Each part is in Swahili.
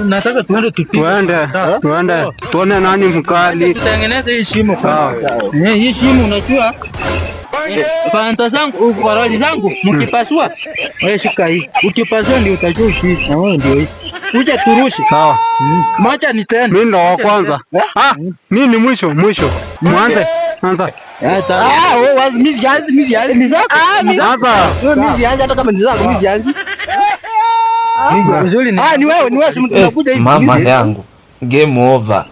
Nataka tuende tuone nani mkali. Tutengeneze hii shimo. Sawa. Hii shimo unajua panta zangu, koroji zangu mkipasua, wewe shika hii. Ukipasua ndio utajua uchi. Na wewe ndio hii. Kuja turushi. Sawa. Macha ni tena. Mimi ndo wa kwanza. Mimi ni mwisho. Mwanze. Anza. Wewe wazi mimi zako. Mimi hata kama ni zako mimi zianze. Ni wewe tunakuja hivi. Mama yangu. Game over.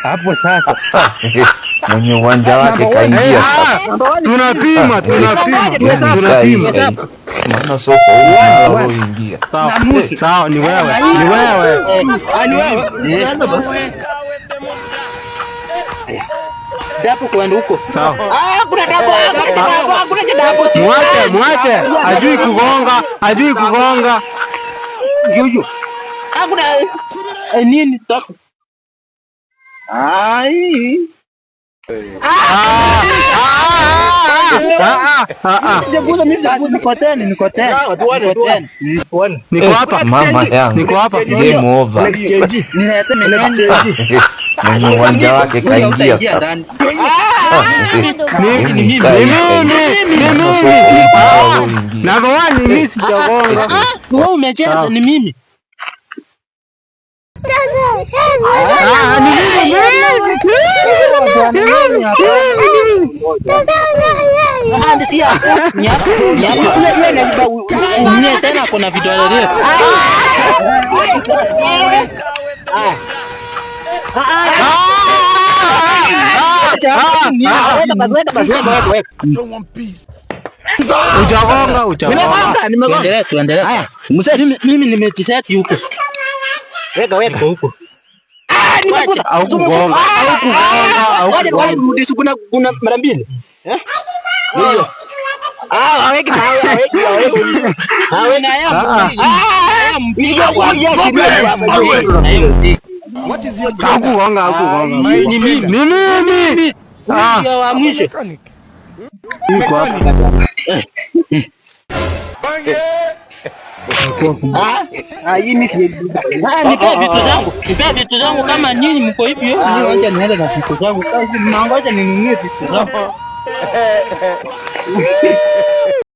Hapo sasa. Mwenye uwanja wake kaingia. Tunapima. Maana soko huko ingia. Sawa, ni wewe. Dapo kwenda huko. Sawa. Kuna dapo. Mwache. Hajui kugonga. Jojo. Kuna nini tako? Niko hapa. Mama yangu. Niko hapa. Game over. Mwenye uwanja wake kaingia sasa. Mimi. Nagawani mimi sijagonga. Wewe umecheza ni mimi. Tena kuna vidole refu. Ujagonga. Tuendelee. Mimi nimejiseti huko. Weka huko. Haukugonga. Kuna mara mbili. Ndio. Haweki. What is your hakugonga. Ni mimi. Ndio wa mwisho. Niko hapa. Nipe vitu zangu kama nyinyi mko hivyo. Ngoja niende na vitu zangu. Ngoja ninunue vitu zangu.